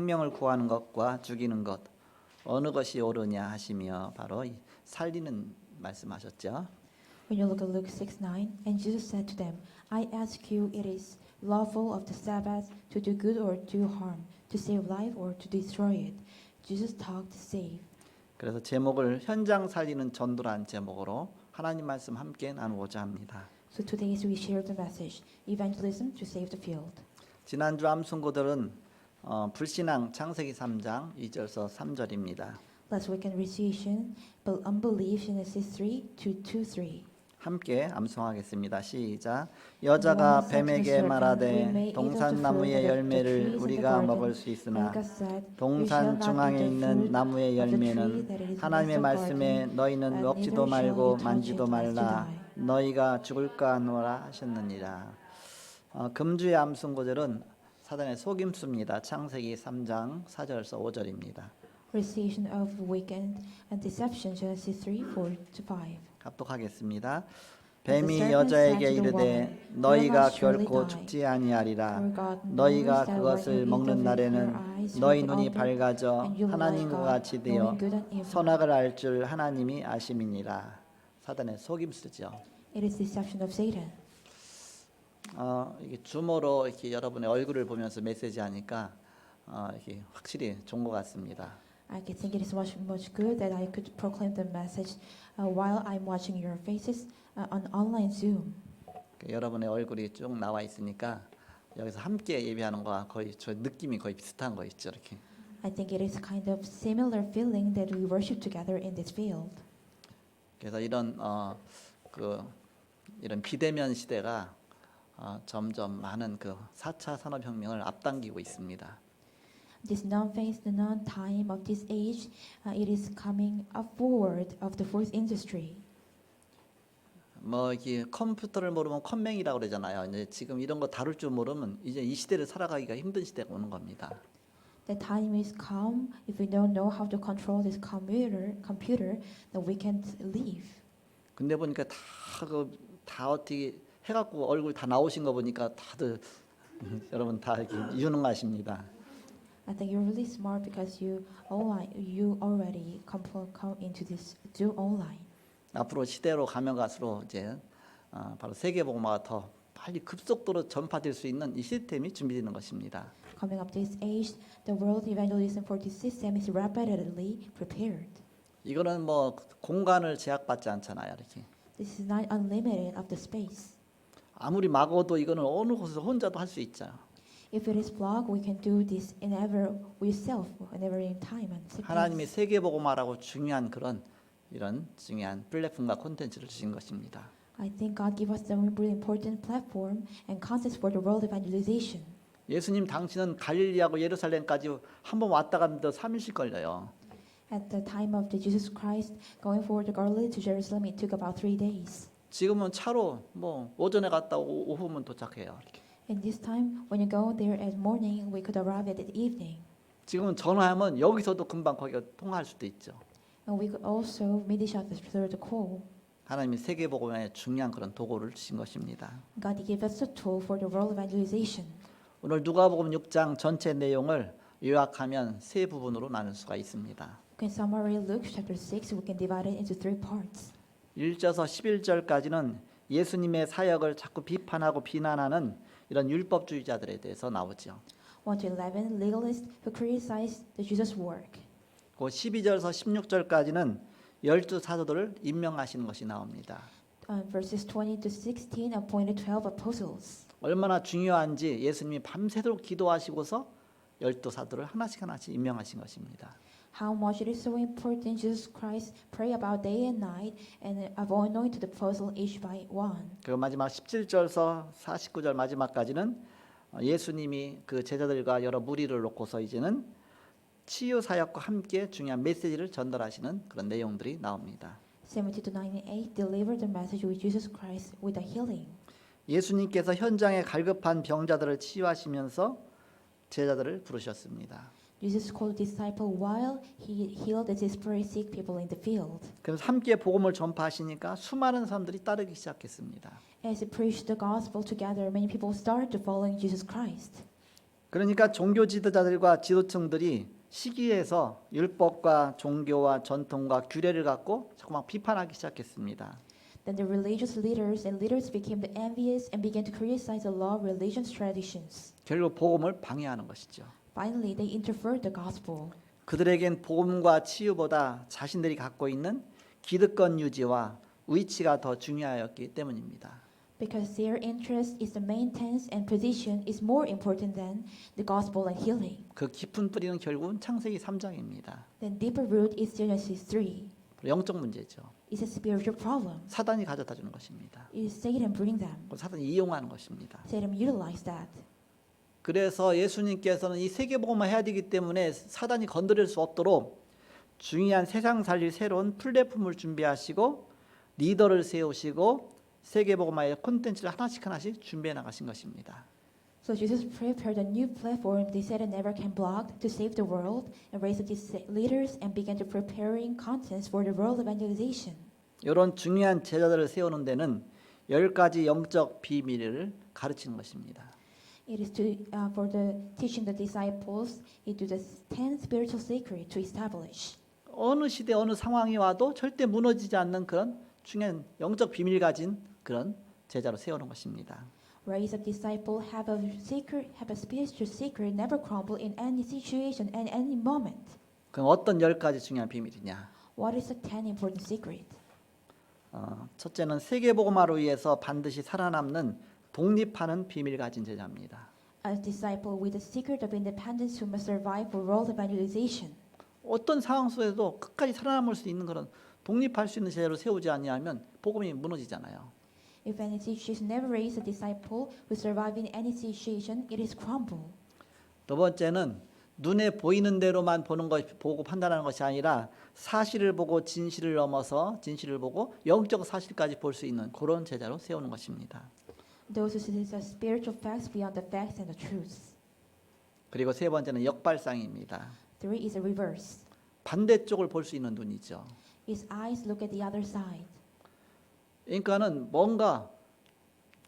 생명을 구하는 것과 죽이는 것 어느 것이 옳으냐 하시며 바로 이 살리는 말씀하셨죠. When you look at Luke 6:9, and Jesus said to them, I ask you, it is lawful of the Sabbath to do good or do harm, to save life or to destroy it. Jesus talked save. 그래서 제목을 현장 살리는 전도라는 제목으로 하나님 말씀 함께 나누고자 합니다. So today we share the message, evangelism to save the field. 지난주 암송고들은 불신앙 창세기 3장 2절서 3절입니다. Last week in recitation, but unbelief Genesis 3:2-3. 함께 암송하겠습니다. 시작. 여자가 뱀에게 말하되 동산나무의 열매를 우리가 먹을 수 있으나 동산 중앙에 있는 나무의 열매는 하나님의 말씀에 너희는 먹지도 말고 만지도 말라 너희가 죽을까 하노라 하셨느니라. 금주의 암송구절은 사단의 속임수입니다. 창세기 3장 4절에서 5절입니다. Recitation of weekend and deception Genesis 3:4-5. 합독하겠습니다. 뱀이 여자에게 이르되 너희가 결코 죽지 아니하리라. 너희가 그것을 먹는 날에는 너희 눈이 밝아져 하나님과 같이 되어 선악을 알 줄 하나님이 아심이니라. 사단의 속임수죠. It is deception of Satan. 이게 줌으로 이렇게 여러분의 얼굴을 보면서 메시지하니까 이게 확실히 좋은 것 같습니다. I think it is much good that I could proclaim the message while I'm watching your faces on online Zoom. 여러분의 얼굴이 쭉 나와 있으니까 여기서 함께 예배하는 거와 거의 저 느낌이 거의 비슷한 거 있죠, 이렇게. I think it is kind of similar feeling that we worship together in this field. 그래서 이런 이런 비대면 시대가 점점 많은 그 4차 산업혁명을 앞당기고 있습니다. This non-phase, the non-time of this age, it is coming up forward of the fourth industry. 뭐 이게 컴퓨터를 모르면 컴맹이라고 그러잖아요. 이제 지금 이런 거 다룰 줄 모르면 이제 이 시대를 살아가기가 힘든 시대가 오는 겁니다. The time is come. If we don't know how to control this computer, then we can't live. 근데 보니까 다 어떻게 해갖고 얼굴 다 나오신 거 보니까 다들 여러분 다 이렇게 유능하십니다. I think you're really smart because you already come into this do online. 앞으로 시대로 가면 갈수록 이제 바로 세계복음화가 더 빨리 급속도로 전파될 수 있는 이 시스템이 준비되는 것입니다. Coming up this age, the world evangelism for this system is rapidly prepared. 이거는 뭐 공간을 제약받지 않잖아요, 이렇게. This is not unlimited of the space. 아무리 막어도 이거는 어느 곳에서 혼자도 할 수 있죠. If it is blocked, we can do this whenever in time and space. 하나님이 세계복음화라고 중요한 이런 중요한 플랫폼과 콘텐츠를 주신 것입니다. I think God gave us a really important platform and concepts for the world evangelization. 예수님 당신은 갈릴리하고 예루살렘까지 한 번 왔다 갔는데 3일씩 걸려요. At the time of the Jesus Christ going forward to Galilee to Jerusalem, it took about 3 days. 지금은 차로 뭐 오전에 갔다 오후면 도착해요. 이렇게. In this time, when you go there at morning, we could arrive at the evening. 지금은 전화하면 여기서도 금방 거기가 통화할 수도 있죠. And we could also meet each other through the call. 하나님이 세계복음화에 중요한 그런 도구를 주신 것입니다. God gave us a tool for the world evangelization. 오늘 누가복음 6장 전체 내용을 요약하면 세 부분으로 나눌 수가 있습니다. In summary, Luke chapter 6, we can divide it into 3 parts. 1절에서 11절까지는 예수님의 사역을 자꾸 비판하고 비난하는 이런 율법주의자들에 대해서 나오죠. 1 to 11, legalists who criticize the Jesus work. 그 12절에서 16절까지는 12 사도들을 임명하시는 것이 나옵니다. Verses 20 to 16, appointed 12 apostles. 얼마나 중요한지 예수님이 밤새도록 기도하시고서 12 사도를 하나씩 임명하신 것입니다. How much it is so important Jesus Christ pray about day and night and anointed the apostle each by one. 그리고 마지막 17절에서 49절 마지막까지는 예수님이 그 제자들과 여러 무리를 놓고서 이제는 치유 사역과 함께 중요한 메시지를 전달하시는 그런 내용들이 나옵니다. 70 to 98 delivered the message with Jesus Christ with a healing. 예수님께서 현장에 갈급한 병자들을 치유하시면서 제자들을 부르셨습니다. Jesus called disciple while he healed the desperate sick people in the field. 그래서 함께 복음을 전파하시니까 수많은 사람들이 따르기 시작했습니다. As he preached the gospel together, many people started to follow Jesus Christ. 그러니까 종교 지도자들과 지도층들이 시기에서 율법과 종교와 전통과 규례를 갖고 자꾸만 비판하기 시작했습니다. Then the religious leaders and leaders became the envious and began to criticize the law, religions, traditions. 결국 복음을 방해하는 것이죠. Finally, they interfered the gospel. 그들에겐 복음과 치유보다 자신들이 갖고 있는 기득권 유지와 위치가 더 중요하였기 때문입니다. Because their interest is the maintenance and position is more important than the gospel and healing. 그 깊은 뿌리는 결국은 창세기 3장입니다. Then deeper root is Genesis 3. 영적 문제죠. It's a spiritual problem. 사단이 가져다 주는 것입니다. It is Satan bring them. 사단이 이용하는 것입니다. Satan utilize that. 그래서 예수님께서는 이 세계복음만 해야 되기 때문에 사단이 건드릴 수 없도록 중요한 세상 살릴 새로운 플랫폼을 준비하시고 리더를 세우시고 세계복음화의 콘텐츠를 하나씩 준비해 나가신 것입니다. So Jesus prepared a new platform that Satan never can block to save the world and raised up these leaders and began to preparing contents for the world evangelization. 이런 중요한 제자들을 세우는 데는 10가지 영적 비밀을 가르치는 것입니다. It is to for the teaching the disciples into the 10 spiritual secret to establish. 어느 시대 어느 상황이 와도 절대 무너지지 않는 그런 중요한 영적 비밀 가진 그런 제자로 세우는 것입니다. Raise up disciple have a spiritual secret never crumble in any situation and any moment. 그럼 어떤 10가지 중요한 비밀이냐? What is the 10 important secret? 첫째는 세계복음화로 위해서 반드시 살아남는 독립하는 비밀 가진 제자입니다. A disciple with the secret of independence who must survive for world evangelization. 어떤 상황 속에서도 끝까지 살아남을 수 있는 그런 독립할 수 있는 제자로 세우지 않으면 복음이 무너지잖아요. If any situation never raise a disciple who survive in any situation, it is crumble. 두 번째는 눈에 보이는 대로만 보고 판단하는 것이 아니라 사실을 보고 진실을 넘어서 진실을 보고 영적 사실까지 볼 수 있는 그런 제자로 세우는 것입니다. Those who see the spiritual facts beyond the facts and the truths. 그리고 세 번째는 역발상입니다. 3 is a reverse. 반대쪽을 볼 수 있는 눈이죠. His eyes look at the other side. 그러니까는 뭔가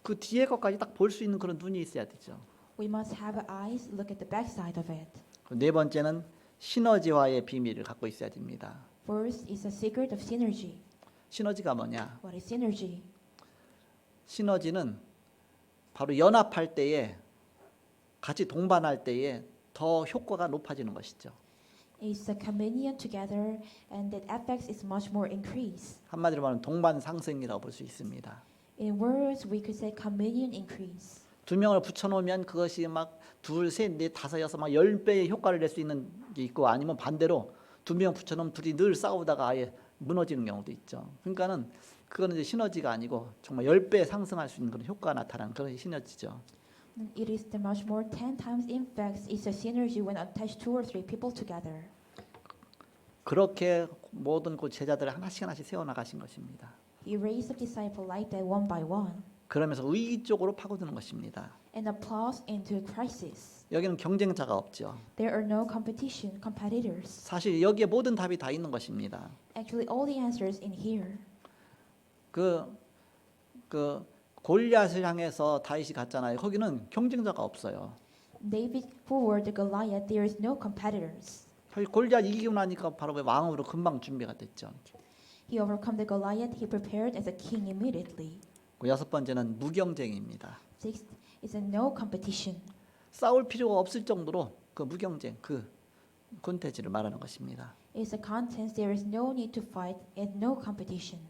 그 뒤에 것까지 딱 볼 수 있는 그런 눈이 있어야 되죠. We must have eyes look at the back side of it. 네 번째는 시너지화의 비밀을 갖고 있어야 됩니다. First is the secret of synergy. 시너지가 뭐냐? What is synergy? 시너지는 바로 연합할 때에 같이 동반할 때에 더 효과가 높아지는 것이죠. It's the communion together and that effects is much more increase. 한마디로 말하면 동반 상승이라고 볼 수 있습니다. In words, we could say communion increase. 두 명을 붙여놓으면 그것이 막 둘, 셋, 넷, 다섯, 여섯, 막 10배의 효과를 낼 수 있는 게 있고 아니면 반대로 두 명 붙여놓으면 둘이 늘 싸우다가 아예 무너지는 경우도 있죠. 그러니까는 그거는 이제 시너지가 아니고 정말 10배 상승할 수 있는 그런 효과가 나타나는 그런 시너지죠. It is the much more 10 times impacts is a synergy when attached 2 or 3 people together. 그렇게 모든 그 제자들을 하나씩 세워나가신 것입니다. He raised up disciples like that one by one. 그러면서 위기 쪽으로 파고드는 것입니다. And applause into crisis. 여기는 경쟁자가 없죠. There are no competitors. 사실 여기에 모든 답이 다 있는 것입니다. Actually, all the answers in here. 그 골리앗을 향해서 다윗이 갔잖아요. 거기는 경쟁자가 없어요. David forward the Goliath. There is no competitors. 골리앗 이기고 나니까 바로 왕으로 금방 준비가 됐죠. He overcome the Goliath. He prepared as a king immediately. 그 여섯 번째는 무경쟁입니다. Sixth is a no competition. 싸울 필요가 없을 정도로 그 무경쟁, 그 콘텐츠를 말하는 것입니다. It's a contest. There is no need to fight and no competition.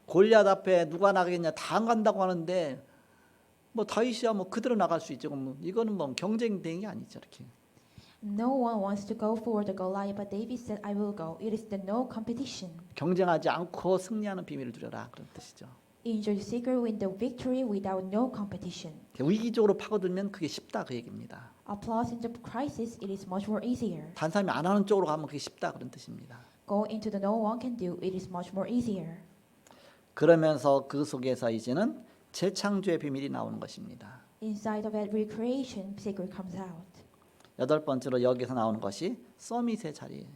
골리앗 앞에 누가 나가겠냐? 다 안 간다고 하는데 뭐 다윗이야 뭐 그대로 나갈 수 있죠. 뭐 이거는 뭐 경쟁 대응이 아니죠, 이렇게. No one wants to go for the Goliath, but David said, "I will go." It is the no competition. 경쟁하지 않고 승리하는 비밀을 누려라 그런 뜻이죠. Enjoy the secret win the victory without no competition. 위기적으로 파고들면 그게 쉽다 그 얘기입니다. Applause in the crisis, it is much more easier. 다른 사람이 안 하는 쪽으로 가면 그게 쉽다 그런 뜻입니다. Go into the no one can do, it is much more easier. 그러면서 그 속에서 이제는 재창조의 비밀이 나오는 것입니다. Inside of that recreation, secret comes out. 여덟 번째로 여기서 나오는 것이 서밋의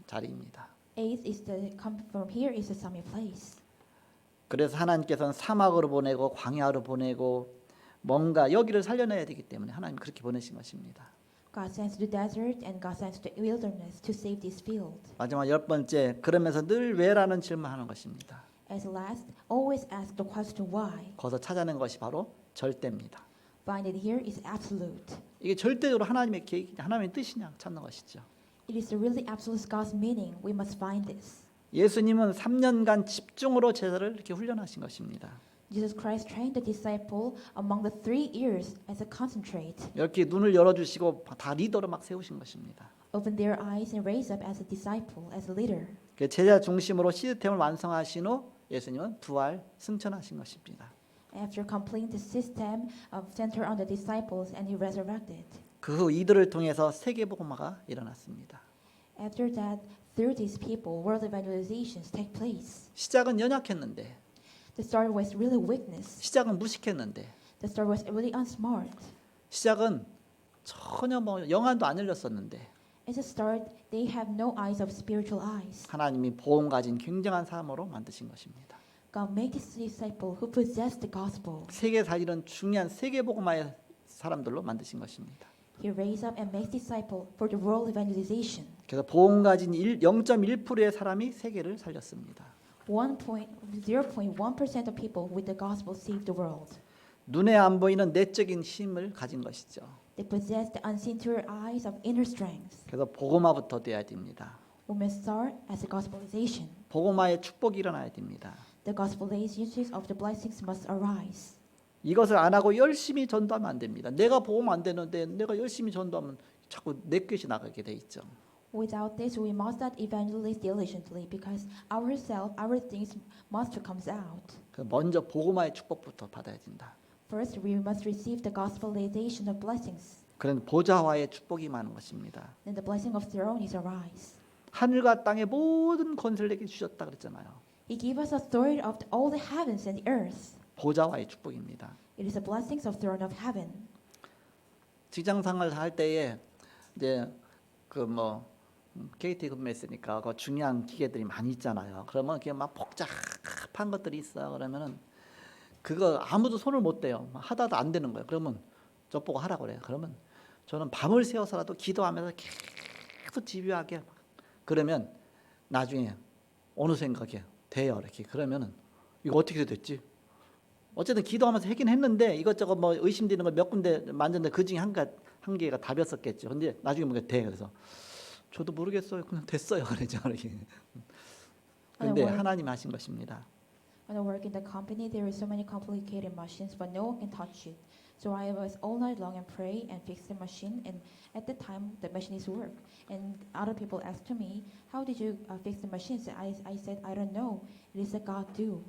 자리입니다. Eighth is from here is the summit place. 그래서 하나님께서는 사막으로 보내고 광야로 보내고 뭔가 여기를 살려내야 되기 때문에 하나님 그렇게 보내신 것입니다. God sends the desert and God sends the wilderness to save this field. 마지막 10번째, 그러면서 늘 왜라는 질문하는 것입니다. As last, always ask the question why. 거기서 찾아낸 것이 바로 절대입니다. Find it here is absolute. 이게 절대적으로 하나님의 계획이냐 하나님의 뜻이냐 찾는 것이죠. It is really absolute God's meaning. We must find this. 예수님은 3년간 집중으로 제자를 이렇게 훈련하신 것입니다. Jesus Christ trained the disciple among the 3 years as a concentrate. 이렇게 눈을 열어주시고 다 리더로 막 세우신 것입니다. Open their eyes and raise up as a disciple, as a leader. 그 제자 중심으로 시스템을 완성하신 후 예수님은 부활 승천하신 것입니다. After completing the system of center on the disciples, and he resurrected. 그 후 이들을 통해서 세계복음화가 일어났습니다. After that, through these people, world evangelizations take place. 시작은 연약했는데, The start was really weakness. 시작은 무식했는데, The start was really unsmart. 시작은 전혀 뭐 영안도 안 열렸었는데 As a start, they have no eyes of spiritual eyes. 하나님이 보험 가진 굉장한 사람으로 만드신 것입니다. God made this disciple who possessed the gospel. 세계 살리는 중요한 세계복음화의 사람들로 만드신 것입니다. He raised up and made disciple for the world evangelization. 그래서 보험 가진 0.1%의 사람이 세계를 살렸습니다. 0.1% of people with the gospel saved the world. 눈에 안 보이는 내적인 힘을 가진 것이죠. They possess the unseen to your eyes of inner strength. 그래서 복음화부터 돼야 됩니다. We must start as a gospelization. 복음화의 축복이 일어나야 됩니다. The gospelizations of the blessings must arise. 이것을 안 하고 열심히 전도하면 안 됩니다. 내가 복음 안 되는데 내가 열심히 전도하면 자꾸 내 것이 나가게 돼 있죠. Without this, we must not evangelize diligently because ourselves, our things must come out. 먼저 복음화의 축복부터 받아야 된다. First, we must receive the gospelization of blessings. 그런 보좌화의 축복이 많은 것입니다. Then the blessing of throne is arise. 하늘과 땅의 모든 권세를 내게 주셨다 그랬잖아요. He gave us authority of all the heavens and the earth. 보좌화의 축복입니다. It is the blessings of throne of heaven. 직장 생활을 할 때에 이제 KT 근무했으니까 그 중요한 기계들이 많이 있잖아요. 그러면 이렇게 막 복잡한 것들이 있어요. 그러면은 그거 아무도 손을 못 대요. 하다도 안 되는 거예요. 그러면 저 보고 하라고 그래요. 그러면 저는 밤을 새워서라도 기도하면서 계속 집요하게 그러면 나중에 어느 생각에 돼요. 이렇게 그러면은 이거 어떻게 됐지? 어쨌든 기도하면서 하긴 했는데 이것저것 뭐 의심되는 거 몇 군데 만졌는데 그 중에 한 개가 답이었었겠죠. 근데 나중에 뭔가 돼. 그래서 저도 모르겠어요. 그냥 됐어요. 그러죠. 이렇게. 근데 하나님 하신 것입니다. When I work in the company, there are so many complicated machines, but no one can touch it. So I was all night long and pray and fix the machine. And at the time, the machine is work. And other people asked to me, "How did you fix the machines?" I said, "I don't know. It is a God do."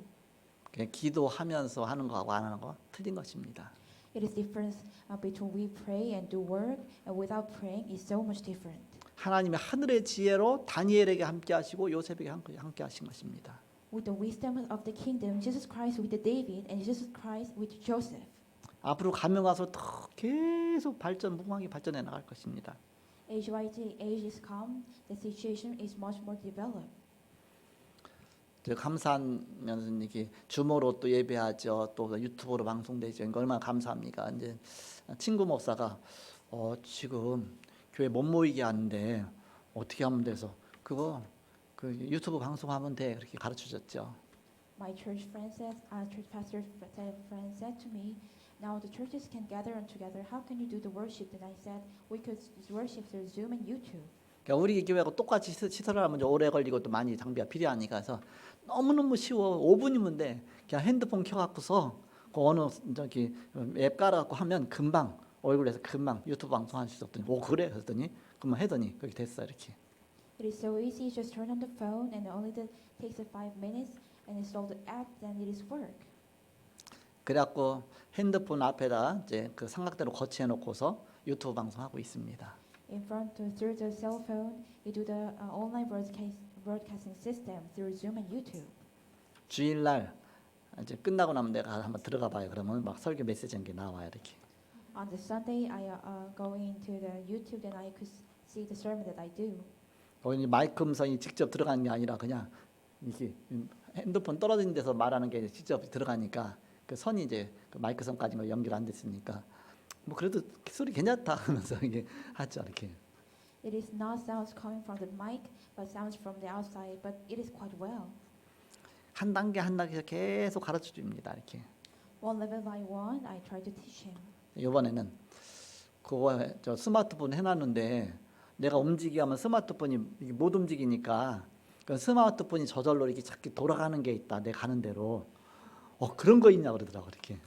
그냥 기도하면서 하는 거하고 안 하는 거 틀린 것입니다. It is difference between we pray and do work, and without praying is so much different. 하나님의 하늘의 지혜로 다니엘에게 함께 하시고 요셉에게 함께 하신 것입니다. With the wisdom of the kingdom, Jesus Christ with the David, and Jesus Christ with Joseph. 앞으로 가면 가서 더 계속 무궁하게 발전해 나갈 것입니다. Age is come, the situation is much more developed. 감사하면서 이렇게 주모로 또 예배하죠. 또 유튜브로 방송되죠. 이거 얼마나 감사합니까? 이제 친구 목사가 지금 교회 못 모이게 하는데 어떻게 하면 돼서 그거 그 유튜브 방송하면 돼 그렇게 가르쳐 줬죠. My church pastor friend said to me, "Now the churches can gather together. How can you do the worship?" And I said, "We could worship through Zoom and YouTube." 그러니까 우리 교회하고 똑같이 시설을 하면 오래 걸리고 또 많이 장비가 필요하니까 해서 너무너무 쉬워. 5분이면 돼. 그냥 핸드폰 켜갖고서 그 어느 저기 앱 깔아갖고 하면 금방 얼굴에서 금방 유튜브 방송할 수 있었더니 오 그래? 그랬더니 금방 하더니 그렇게 됐어 이렇게. It is so easy. Just turn on the phone, and only takes 5 minutes, and install the app. Then it is work. 그래갖고 핸드폰 앞에다 이제 그 삼각대로 거치해놓고서 유튜브 방송하고 있습니다. In front through the cell phone, you do the online broadcasting system through Zoom and YouTube. 주일날 이제 끝나고 나면 내가 한번 들어가 봐요. 그러면 막 설교 메시지 한 게 나와요 이렇게. On the Sunday, I go into the YouTube, and I could see the sermon that I do. 거기 마이크 음성이 직접 들어가는 게 아니라 그냥 이렇게 핸드폰 떨어진 데서 말하는 게 직접 들어가니까 그 선이 이제 그 마이크 선까지 연결 안 됐으니까 뭐 그래도 소리 괜찮다 하면서 이게 하죠 이렇게. It is not sounds coming from the mic, but sounds from the outside. But it is quite well. 한 단계 한 단계 계속 가르쳐 줍니다 이렇게. One level by one, I try to teach him. 이번에는 그거 저 스마트폰 해놨는데 내가 움직이게 하면 스마트폰이 이게 못 움직이니까 그 스마트폰이 저절로 이렇게 자꾸 돌아가는 게 있다. 내 가는 대로. 그런 거 있냐 그러더라고 이렇게.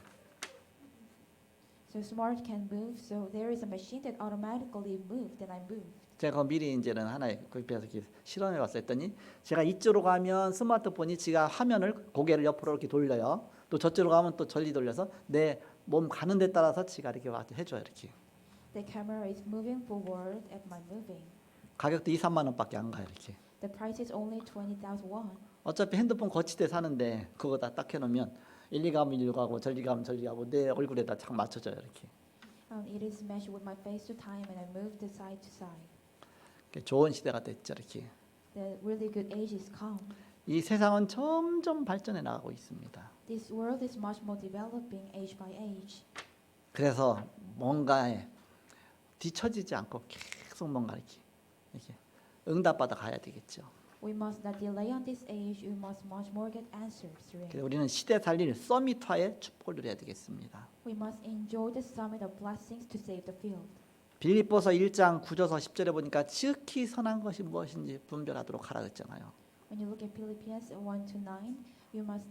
So smart can move. So there is a machine that automatically moved, and I moved. 제가 미리 이제는 하나의 구입해서 이렇게 실험해 봤어 했더니 제가 이쪽으로 가면 스마트폰이 지가 화면을 고개를 옆으로 이렇게 돌려요. 또 저쪽으로 가면 또 전리 돌려서 내 몸 가는 데 따라서 지가 이렇게 와서 해줘요 이렇게. The camera is moving forward at my moving. 가격도 2, 3만 원밖에 안 가요 이렇게. The price is only 20,000 won. 어차피 핸드폰 거치대 사는데 그거 다 딱 해놓으면 일리 가면 일리 가고 전리 가면 전리 가고 내 얼굴에다 잘 맞춰져요 이렇게. It is meshed with my face to time, and I move the side to side. 좋은 시대가 됐죠 이렇게. The really good age is come. 이 세상은 점점 발전해 나가고 있습니다. This world is much more developing age by age. 그래서 뭔가에 뒤처지지 않고 계속 뭔가 이렇게 응답받아 가야 되겠죠. We must not delay on this age. We must much more get answers to it. 그래서 우리는 시대 살릴 서밋화의 축복을 누려야 되겠습니다. We must enjoy the summit of blessings to save the field. 빌립보서 1장 9절서 10절에 보니까 지극히 선한 것이 무엇인지 분별하도록 하라 그랬잖아요. When you look at Philippians 1-9, you must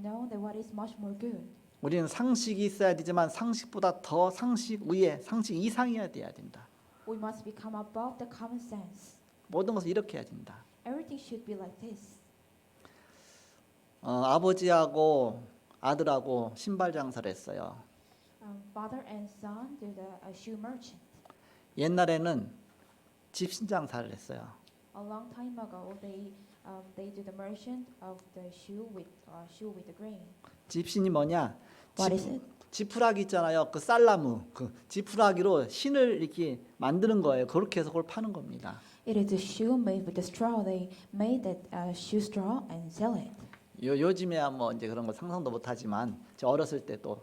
know that what is much more good. 우리는 상식이 있어야 되지만 상식보다 더 상식 위에 상식 이상이어야 돼야 된다. We must become above the common sense. 모든 것을 이렇게 해야 된다. Everything should be like this. 아버지하고 아들하고 신발 장사를 했어요. Father and son do the shoe merchant. 옛날에는 집신 장사를 했어요. A long time ago, they do the merchant of the shoe with the grain. 집신이 뭐냐? What is it? 지푸라기 있잖아요. 그 쌀나무, 그 지푸라기로 신을 이렇게 만드는 거예요. 그렇게 해서 그걸 파는 겁니다. It is a shoe made with the straw. They made that shoe straw and sell it. 요즘에야 뭐 이제 그런 거 상상도 못 하지만 저 어렸을 때 또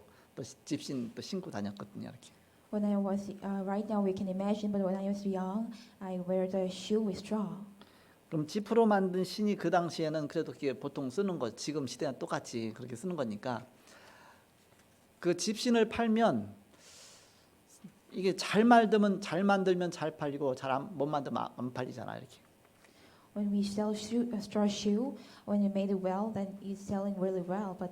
집신 또 신고 다녔거든요. 이렇게. When I was right now we can imagine, but when I was young, I wear the shoe with straw. 그럼 지프로 만든 신이 그 당시에는 그래도 그게 보통 쓰는 거 지금 시대랑 똑같이 그렇게 쓰는 거니까 그 집신을 팔면 이게 잘 만들면 잘 팔리고 잘 못 만들면 안 팔리잖아 이렇게. When we sell a straw shoe, when you made it well, then it's selling really well. But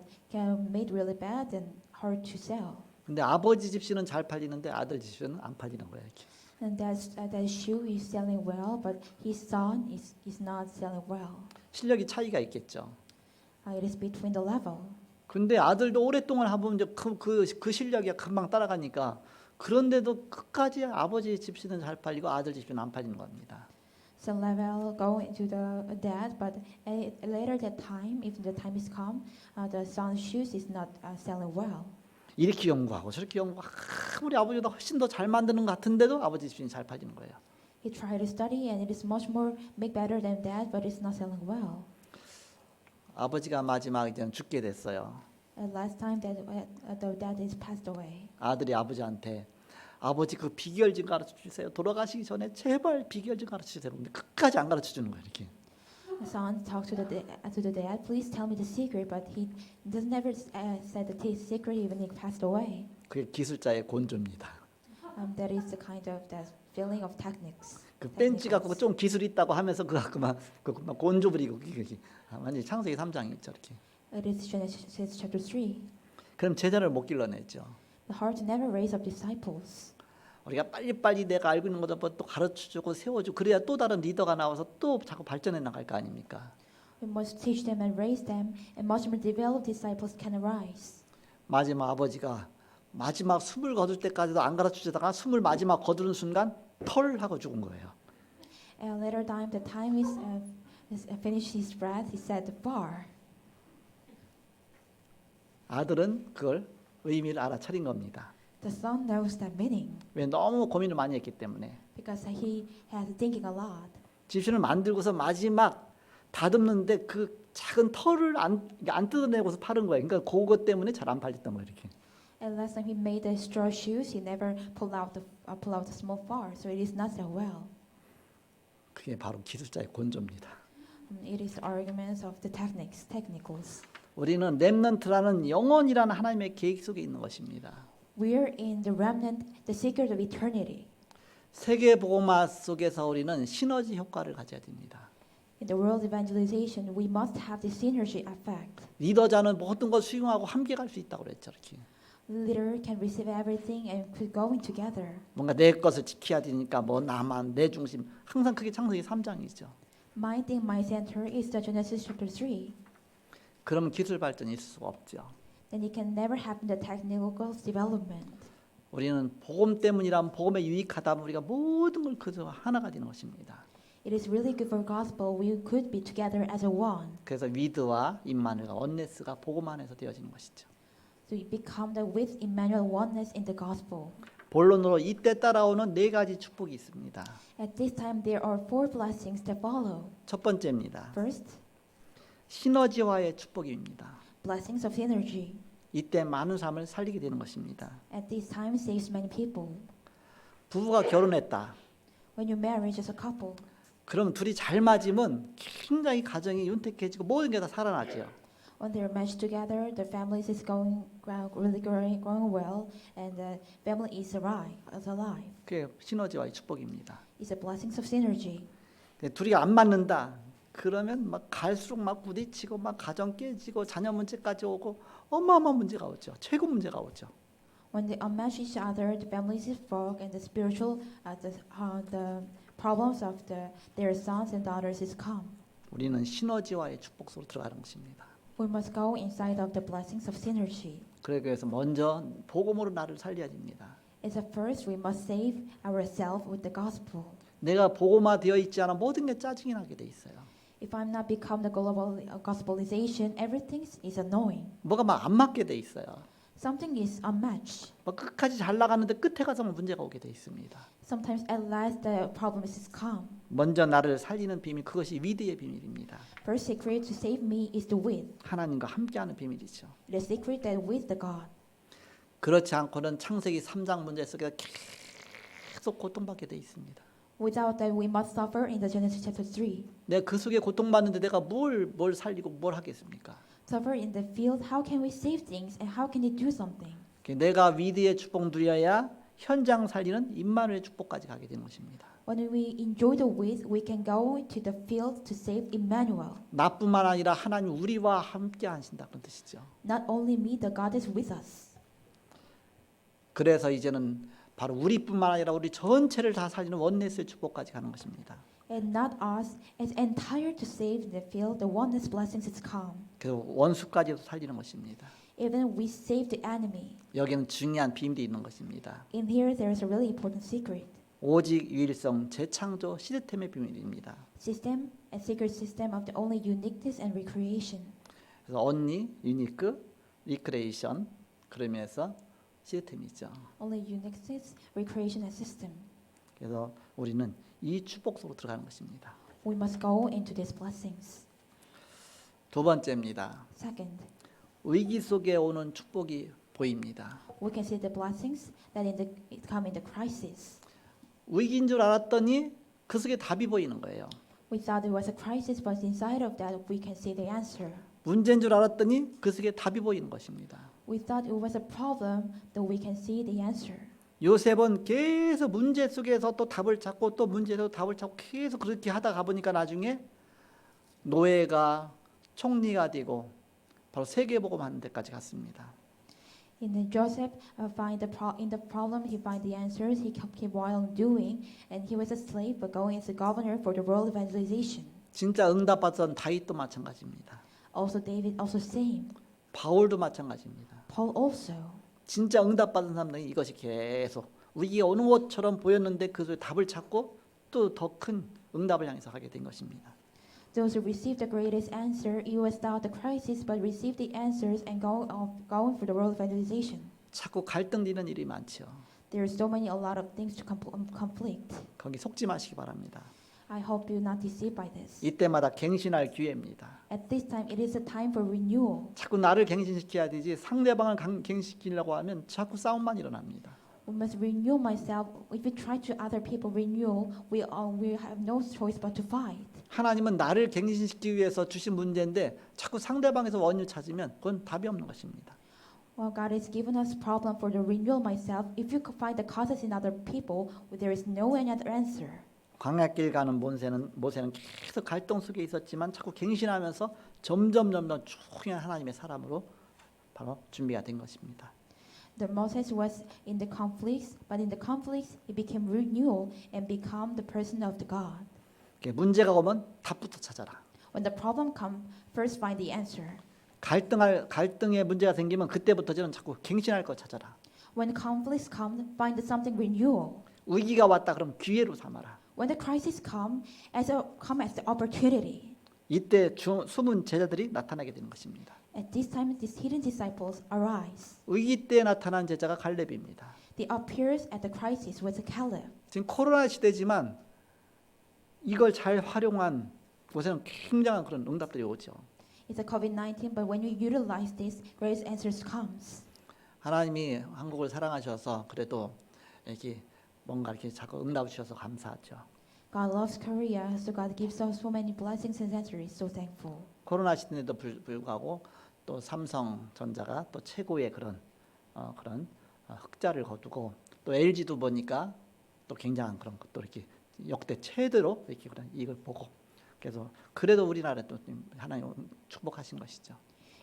made really bad, then hard to sell. 근데 아버지 집신은 잘 팔리는데 아들 집신은 안 팔리는 거야 이렇게. And that shoe is selling well, but his son is not selling well. 실력이 차이가 있겠죠. It is between the level. 근데 아들도 오랫동안 해보면 이제 그 실력이 금방 따라가니까 그런데도 끝까지 아버지 집신은 잘 팔리고 아들 집신은 안 팔리는 겁니다. So level go into the dad, but later that time, if the time is come, the son's shoes is not selling well. 이렇게 연구하고 저렇게 연구하고 아무리 아버지보다 훨씬 더 잘 만드는 것 같은데도 아버지 집신이 잘 팔리는 거예요. He tried to study and it is much more make better than dad, but it's not selling well. 아버지가 마지막 이제 죽게 됐어요. Last time that the dad is passed away. 아들이 아버지한테 아버지 그 비결 좀 가르쳐 주세요. 돌아가시기 전에 제발 비결 좀 가르쳐 주세요. 근데 끝까지 안 가르쳐 주는 거예요. 이렇게. The son talked to the dad, please tell me the secret, but he does never said the secret even he passed away. 그게 기술자의 곤조입니다. That is the kind of that feeling of techniques. 그 벤치 갖고 좀 기술이 있다고 하면서 그만 곤조 부리고 그게 완전 창세기 3장이 있죠 이렇게. It is Genesis chapter 3. 그럼 제자를 못 길러내죠. The heart never raise up disciples. 우리가 빨리빨리 내가 알고 있는 것도 또 가르쳐주고 세워주고 그래야 또 다른 리더가 나와서 또 자꾸 발전해 나갈 거 아닙니까? We must teach them and raise them, and much more developed disciples can arise. 마지막 아버지가 마지막 숨을 거둘 때까지도 안 가르쳐주다가 숨을 마지막 거두는 순간 털 하고 죽은 거예요. And later time, the time is finished his breath, he said the bar. 아들은 그걸 의미를 알아차린 겁니다. The son knows that meaning 왜 너무 고민을 많이 했기 때문에. because he has thinking a lot. 집신을 만들고서 마지막 다듬는데 그 작은 털을 안 뜯어내고서 파는 거예요. 그러니까 그것 때문에 잘 안 팔렸던 거예요. 이렇게. And last time he made the straw shoes, he never pull out the small bar, so it is not so well. 그게 바로 기술자의 곤조입니다. It is arguments of the technicals. 우리는 렘넌트라는 영원이라는 하나님의 계획 속에 있는 것입니다. We are in the remnant, the secret of eternity. 세계 복음화 속에서 우리는 시너지 효과를 가져야 됩니다. In the world evangelization, we must have the synergy effect. 리더자는 모든 걸 수용하고 함께 갈 수 있다고 그랬죠. 이렇게. Leader can receive everything and keep going together. 뭔가 내 것을 지켜야 되니까 뭐 나만 내 중심 항상 그게 창세기 3장이죠. My thing, my center is the Genesis chapter 3. 그러면 기술 발전이 있을 수가 없죠. Then it can never happen the technical development. 우리는 복음 때문이라면 복음에 유익하다면 우리가 모든 걸 그저 하나가 되는 것입니다. It is really good for gospel. We could be together as a one. 그래서 위드와 임마누엘과 언네스가 복음 안에서 되어지는 것이죠. So you become the with Emmanuel oneness in the gospel. 본론으로 이때 따라오는 네 가지 축복이 있습니다. At this time, there are 4 blessings that follow. 첫 번째입니다. First, 시너지화의 축복입니다. blessings of synergy. 이때 많은 삶을 살리게 되는 것입니다. At this time, saves many people. 부부가 결혼했다. When you marry as a couple, 그럼 둘이 잘 맞으면 굉장히 가정이 윤택해지고 모든 게 다 살아나죠. when they're meshed together, the families is really growing well, and the family is alive. 그게 시너지와의 축복입니다. It's a blessings of synergy. 근데 둘이 안 맞는다. 그러면 막 갈수록 막 부딪히고 막 가정 깨지고 자녀 문제까지 오고 어마어마한 문제가 오죠. 최고 문제가 오죠. When they unmatch each other, the families is broke, and the spiritual, the problems of their sons and daughters is come. 우리는 시너지와의 축복 속으로 들어가는 것입니다. We must go inside of the blessings of synergy. 그래서 먼저 복음으로 나를 살려야 됩니다. As a first, we must save ourselves with the gospel. 내가 복음화 되어 있지 않아 모든 게 짜증이 나게 돼 있어요. If I'm not become the global gospelization, everything is annoying. 뭐가 막 안 맞게 돼 있어요. Something is unmatched. 막 끝까지 잘 나가는데 끝에 가서 문제가 오게 돼 있습니다. Sometimes at last the problem is come. 먼저 나를 살리는 비밀 그것이 위드의 비밀입니다. First secret to save me is the with. 하나님과 함께하는 비밀이죠. The secret that with the God. 그렇지 않고는 창세기 3장 문제 속에 계속 고통받게 돼 있습니다. Without that, we must suffer in the Genesis chapter 3. 내가 그 속에 고통받는데 내가 뭘 살리고 뭘 하겠습니까? Suffer in the field. How can we save things and how can we do something? 내가 위드의 축복 누려야 현장 살리는 임마누엘 축복까지 가게 되는 것입니다. When we enjoy the with, we can go to the field to save Emmanuel. 나뿐만 아니라 하나님 우리와 함께 하신다 그런 뜻이죠. Not only me, the God is with us. 그래서 이제는 바로 우리뿐만 아니라 우리 전체를 다 살리는 원네스의 축복까지 가는 것입니다. And not us, as entire to save the field, the oneness blessings is come. 그래서 원수까지도 살리는 것입니다. Even we save the enemy. 여기는 중요한 비밀이 있는 것입니다. In here, there is a really important secret. 오직 유일성 재창조 시스템의 비밀입니다. System, a secret system of the only uniqueness and recreation. 그래서 언니, 유니크, 리크레이션 그러면서 시스템이죠. Only uniqueness, recreation, and system. 그래서 우리는 이 축복 속으로 들어가는 것입니다. We must go into these blessings. 두 번째입니다. Second, 위기 속에 오는 축복이 보입니다. we can see the blessings that come in the crisis. 위기인 줄 알았더니 그 속에 답이 보이는 거예요. We thought it was a crisis, but inside of that, we can see the answer. 문제인 줄 알았더니 그 속에 답이 보이는 것입니다. We thought it was a problem, though we can see the answer. 요셉은 계속 문제 속에서 또 답을 찾고 또 문제에서 답을 찾고 계속 그렇게 하다가 보니까 나중에 노예가 총리가 되고 바로 세계복음 하는 데까지 갔습니다. In the Joseph in the problem he find the answers. He kept while doing, and he was a slave, but going as a governor for the world evangelization. 진짜 응답받던 다윗도 마찬가지입니다. Also David, also same. 바울도 마찬가지입니다. Paul also. 진짜 응답받은 사람들은 이것이 계속 위기가 오는 것처럼 보였는데 그 속에 답을 찾고 또 더 큰 응답을 향해서 하게 된 것입니다. Those who received the greatest answer, it was not the crisis, but received the answers and going for the world evangelization. 자꾸 갈등되는 일이 많죠. There are a lot of things to conflict. 거기 속지 마시기 바랍니다. I hope you're not deceived by this. 이때마다 갱신할 기회입니다. At this time, it is a time for renewal. 자꾸 나를 갱신시켜야 되지 상대방을 갱신시키려고 하면 자꾸 싸움만 일어납니다. We must renew myself. If we try to other people renewal, we have no choice but to fight. 하나님은 나를 갱신시키기 위해서 주신 문제인데 자꾸 상대방에서 원인을 찾으면 그건 답이 없는 것입니다. Well, God has given us problem for the renewal myself. If you find the causes in other people, there is no any other answer. 광야길 가는 모세는 계속 갈등 속에 있었지만 자꾸 갱신하면서 점점 쭉 그냥 하나님의 사람으로 바로 준비가 된 것입니다. The Moses was in the conflicts, but in the conflicts he became renewal and become the person of the God. 문제가 오면 답부터 찾아라. When the problem come, first find the answer. 갈등에 문제가 생기면 그때부터 저는 자꾸 갱신할 거 찾아라. When conflicts come, find something renewal. 위기가 왔다 그럼 기회로 삼아라. When the crisis come as the opportunity. 이때 숨은 제자들이 나타나게 되는 것입니다. At this time, these hidden disciples arise. 위기 때 나타난 제자가 갈렙입니다. The appears at the crisis was Caleb. 지금 코로나 시대지만 이걸 잘 활용한 곳에는 굉장한 그런 응답들이 오죠. It's a COVID-19, but when you utilize this, great answers comes. 하나님이 한국을 사랑하셔서 그래도 이렇게 뭔가 이렇게 자꾸 응답 주셔서 감사하죠. God loves Korea, so God gives us so many blessings and answers. So thankful. 코로나 시대에도 불구하고 또 삼성전자가 또 최고의 그런 흑자를 거두고 또 LG도 보니까 또 굉장한 그런 것도 이렇게 역대 최대로 이렇게 그런 이익을 보고 그래서 그래도 우리나라 또 하나님 축복하신 것이죠.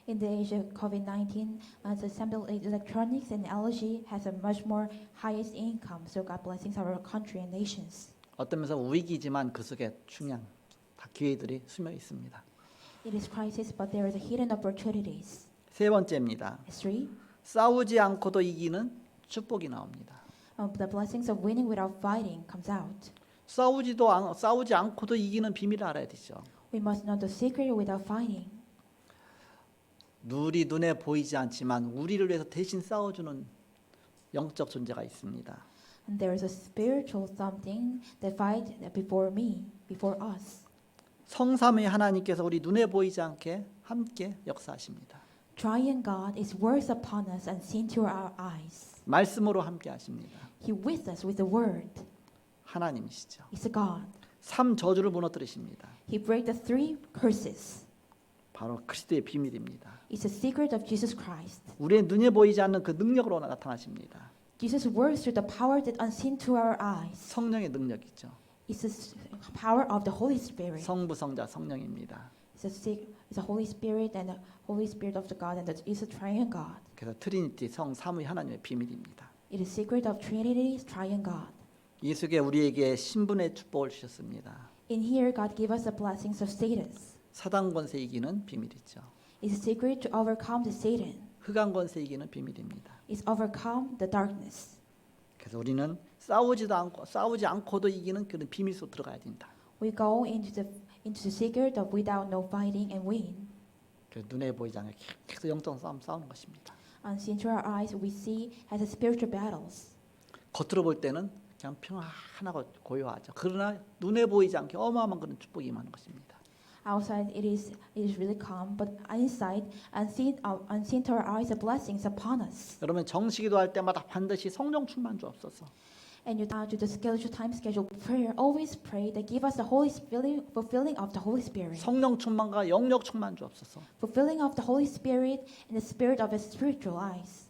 In the age of COVID-19, the Samsung Electronics and LG has a much more highest income. So God blessings our country and nations. 어떤 면에서 위기지만 그 속에 중요한 다 기회들이 숨어 있습니다. It is crisis, but there is a hidden opportunities. 세 번째입니다. 3. 싸우지 않고도 이기는 축복이 나옵니다. The blessings of winning without fighting comes out. 싸우지 않고도 이기는 비밀을 알아야 되죠. We must know the secret without fighting. 우리 눈에 보이지 않지만 우리를 위해서 대신 싸워주는 영적 존재가 있습니다. And there is a spiritual something that fight before me, before us. 성삼위 하나님께서 우리 눈에 보이지 않게 함께 역사하십니다. Triune God is works upon us and seen to our eyes. 말씀으로 함께 하십니다. He with us with the word. 하나님이시죠. It's a God. 3저주를 무너뜨리십니다. He break the 3 curses. 바로 그리스도의 비밀입니다. It's a secret of Jesus Christ. 우리의 눈에 보이지 않는 그 능력으로 나타나십니다. Jesus works through the power that unseen to our eyes. 성령의 능력이죠. It's the power of the Holy Spirit. 성부, 성자, 성령입니다. It's a Holy Spirit and the Holy Spirit of the God, and it's a triune God. 그래서 트리니티 성삼위 하나님의 비밀입니다. It is secret of Trinity, triune God. 이 속에 우리에게 신분의 축복을 주셨습니다. In here, God give us the blessings of status. 사단 권세 이기는 비밀이죠. It's a secret to overcome the Satan. 흑암 권세 이기는 비밀입니다. It's overcome the darkness. 그래서 우리는 싸우지 않고도 이기는 그런 비밀 속 들어가야 된다. We go into the secret of without no fighting and win. 그 눈에 보이지 않게 계속 영적 싸우는 것입니다. Unseen to our eyes, we see as a spiritual battles. 겉으로 볼 때는 그냥 평안하고 고요하죠. 그러나 눈에 보이지 않게 어마어마한 그런 축복이 임하는 것입니다. Outside it is really calm, but inside unseen to our eyes, the blessings upon us. 여러분 정식기도할 때마다 반드시 성령 충만 주옵소서. And you do the scheduled prayer. Always pray that give us the Holy Spirit, fulfilling of the Holy Spirit. 성령 충만과 영역 충만 주옵소서. Fulfilling of the Holy Spirit and the spirit of His spiritual eyes.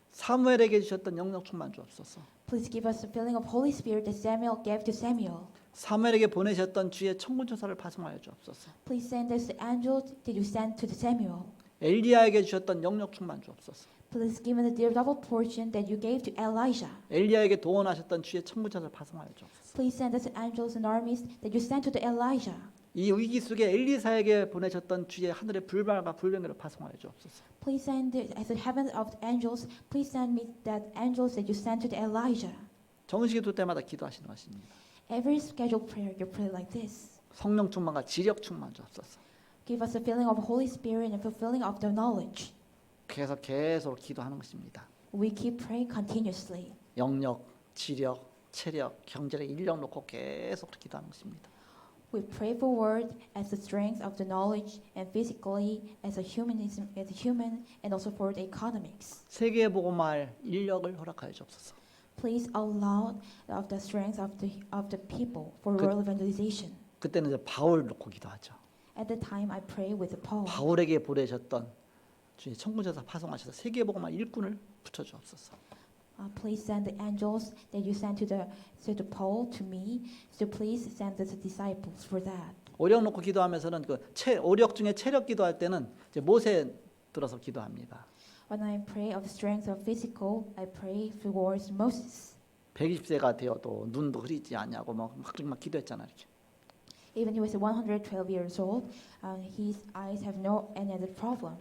사무엘에게 주셨던 영역 충만 주옵소서. Please give us the filling of Holy Spirit that Samuel gave to Samuel. 사무엘에게 보내셨던 주의 천군천사를 파송하여 주옵소서. Please send us the angels that you sent to the Samuel. 엘리야에게 주셨던 영역 충만 주옵소서. Please give us the double portion that you gave to Elijah. 엘리야에게 도원하셨던 주의 천군천사를 파송하여 주옵소서. Please send us the angels and armies that you sent to the Elijah. 이 위기 속에 엘리사에게 보내셨던 주의 하늘의 불발과 불병을 파송하여 주옵소서. Please send as the heaven of the angels. Please send me that angels that you sent to the Elijah. 정식기도 때마다 기도하시는 것입니다. Every scheduled prayer you pray like this. 성령 충만과 지력 충만 주옵소서. Give us the filling of Holy Spirit and fulfilling of the knowledge. 그래서 계속 기도하는 것입니다. We keep praying continuously. 영역, 지력, 체력, 경제력, 인력 놓고 계속 기도하는 것입니다. We pray for word as the strength of the knowledge, and physically as a humanism, as a human, and also for the economics. 세계 복음화할 인력을 허락하여 주옵소서. Please allow of the strength of the people for 그- world evangelization. 그때는 이제 바울 놓고 기도하죠. At the time, I pray with Paul. 바울에게 보내셨던 주의 천군전사 파송하셔서 세계 복음화 일꾼을 붙여 주옵소서. Please send the angels that you sent to Paul to me. So please send the disciples for that. 오력 놓고 기도하면서는 오력 중에 체력 기도할 때는 이제 모세 들어서 기도합니다. When I pray of strength of physical, I pray towards Moses. 120세가 되어도 눈도 흐리지 않냐고 막 기도했잖아 이렇게. Even he was 112 years old, his eyes have no any other problem.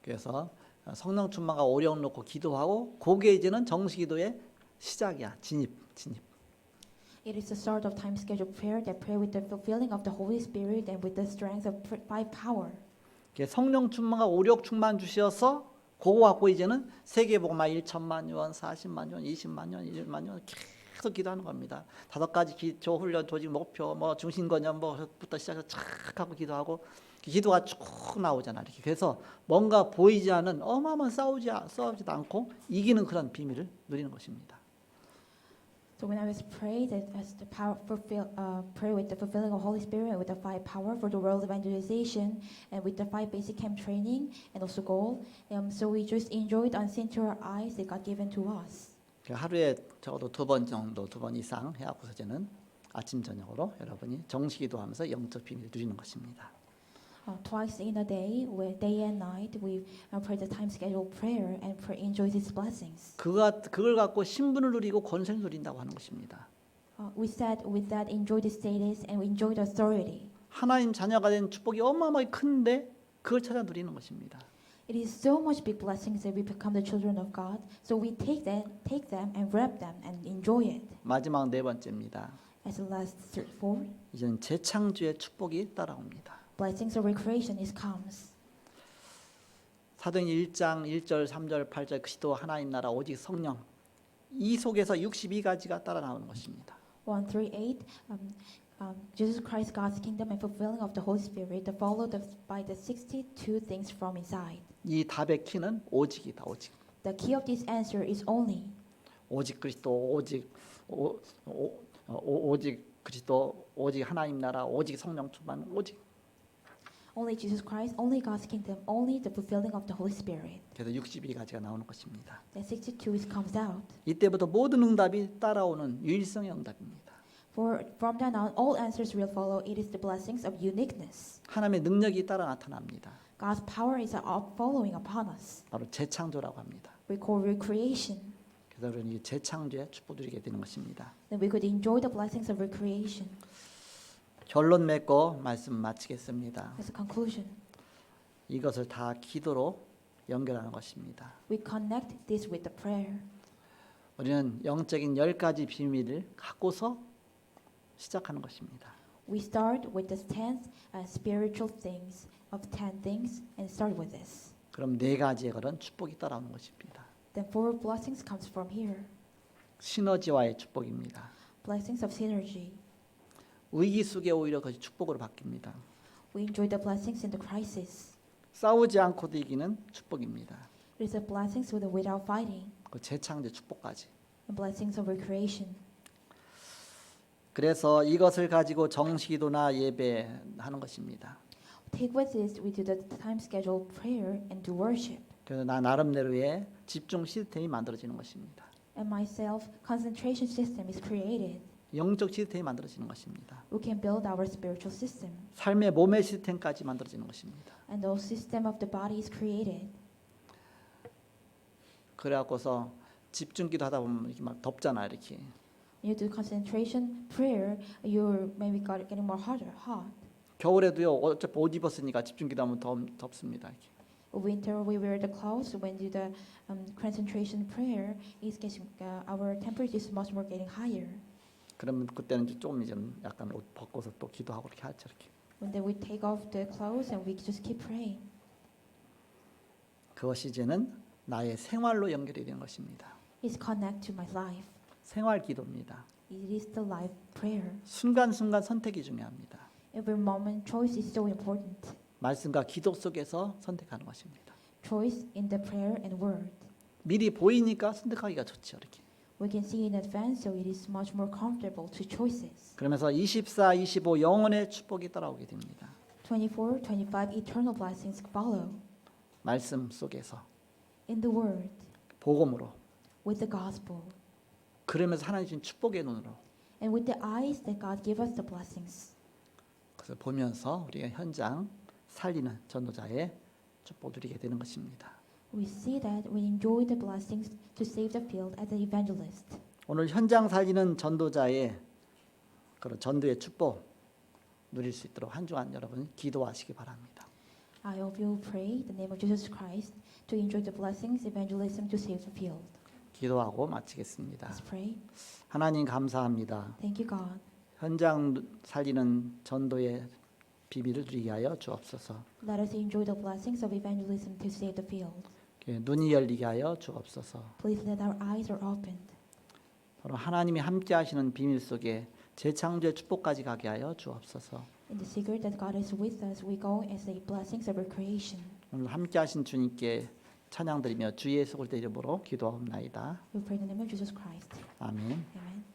그래서 성령 충만과 오력 놓고 기도하고 그게 이제는 정식 기도의 시작이야. 진입. It is the start of time scheduled prayer that pray with the fulfilling of the Holy Spirit and with the strength of by power. 성령 충만과 오력 충만 주셔서 그거 갖고 이제는 세계 복음화 1천만 원, 40만 원, 20만 원, 1만 원 계속 기도하는 겁니다. 5가지 기초 훈련 조직 목표 뭐 중심건념 뭐부터 시작해서 착 하고 기도하고 기도가 쭉 나오잖아 이렇게. 그래서 뭔가 보이지 않은 어마어마한 싸우지도 않고 이기는 그런 비밀을 누리는 것입니다. So when I was pray that as the power pray with the fulfilling of Holy Spirit and with the 5 power for the world evangelization and with the 5 basic camp training and also goal, so we just enjoyed unseen to our eyes that God given to us. 하루에 적어도 2번 정도, 2번 이상 해갖고서 저는 아침 저녁으로 여러분이 정식 기도하면서 영적 비밀을 누리는 것입니다. Twice in a day, where day and night, we pray the time scheduled prayer and enjoy His blessings. 그걸 갖고 신분을 누리고 권세를 누린다고 하는 것입니다. We said with that enjoy the status and we enjoy the authority. 하나님 자녀가 된 축복이 어마어마하게 큰데 그걸 찾아 누리는 것입니다. It is so much big blessings that we become the children of God. So we take them and grab them and enjoy it. 마지막 4번째입니다. As the last 4, 이제는 재창조의 축복이 따라옵니다. blessings of recreation is comes. 사도행 1장 1절 3절 8절 그리스도 하나님 나라 오직 성령 이 속에서 62가지가 따라 나오는 것입니다. 1 through 8, Jesus Christ, God's kingdom and fulfilling of the Holy Spirit, followed by the 62 things from inside. 이 답의 키는 오직이다. 오직. The key of this answer is only. 오직 그리스도 오직 그리스도 오직 하나님 나라 오직 성령 충만 오직. Only Jesus Christ, only God's kingdom, only the fulfilling of the Holy Spirit. 그래서 62가지가 나오는 것입니다. The 62 is comes out. 이때부터 모든 응답이 따라오는 유일성의 응답입니다. For from then on, all answers will follow. It is the blessings of uniqueness. 하나님의 능력이 따라 나타납니다. God's power is following upon us. 바로 재창조라고 합니다. We call recreation. 그래서 우리는 이 재창조의 축복 누리게 되는 것입니다. Then we could enjoy the blessings of recreation. 결론 맺고 말씀 마치겠습니다. As a conclusion, 이것을 다 기도로 연결하는 것입니다. we connect this with the prayer. 우리는 영적인 10가지 비밀을 갖고서 시작하는 것입니다. We start with the 10 spiritual things of 10 things and start with this. 그럼 4가지의 그런 축복이 따라오는 것입니다. Then 4 blessings comes from here. 시너지와의 축복입니다. Blessings of synergy. 위기 속에 오히려 그것이 축복으로 바뀝니다. We enjoy the blessings in the crisis. 싸우지 않고도 이기는 축복입니다. It is the blessings without fighting. 그 재창조 축복까지. And blessings of recreation. 그래서 이것을 가지고 정식기도나 예배하는 것입니다. Take with this, we do the time scheduled prayer and do worship. 그래서 나 나름대로의 집중 시스템이 만들어지는 것입니다. And myself, concentration system is created. 영적 시스템이 만들어지는 것입니다. We can build our spiritual system. 삶의 몸의 시스템까지 만들어지는 것입니다. And the system of the body is created. 그래갖고서 집중기도 하다 보면 이렇게 막 덥잖아 이렇게. When you do concentration prayer, you're maybe getting more hot. 겨울에도요 어차피 옷 입었으니까 집중기도하면 덥습니다. 이렇게. Winter we wear the clothes. When do the concentration prayer, is getting our temperature is much more getting higher. 그러면 그때는 좀 이제 약간 옷 벗고서 또 기도하고 이렇게 하죠 이렇게. When then we take off the clothes and we just keep praying. 그것이 이제는 나의 생활로 연결이 되는 것입니다. It's connect to my life. 생활 기도입니다. It is the life prayer. 순간순간 선택이 중요합니다. Every moment choice is so important. 말씀과 기도 속에서 선택하는 것입니다. Choice in the prayer and word. 미리 보이니까 선택하기가 좋죠. 이렇게. We can see in advance, so it is much more comfortable to choices. 그러면서 24, 25 영혼의 축복이 따라오게 됩니다. 24, 25 eternal blessings follow. 말씀 속에서 In the word, 복음으로 with the gospel, 그러면서 하나님 주신 축복의 눈으로 and with the eyes that God gave us the blessings. 그래서 보면서 우리가 현장 살리는 전도자의 축복 누리게 되는 것입니다. We see that we enjoy the blessings to save the field as an evangelist. 오늘 현장 살리는 전도자의 그런 전도의 축복 누릴 수 있도록 한 주간 여러분 기도하시기 바랍니다. I hope you will pray in the name of Jesus Christ to enjoy the blessings evangelism to save the field. 기도하고 마치겠습니다. Let's pray. 하나님 감사합니다. Thank you, God. 현장 살리는 전도의 비밀을 누리게 하여 주옵소서. Let us enjoy the blessings of evangelism to save the field. 눈이 열리게 하여 주옵소서. Please let our eyes are opened. 바로 하나님이 함께 하시는 비밀 속에 재창조의 축복까지 가게 하여 주옵소서. In the secret that God is with us, we go as the blessings of our creation. 오늘 함께 하신 주님께 찬양드리며 주 예수 그리스도의 이름으로 기도하옵나이다. We pray in the name of Jesus Christ. 아멘. Amen.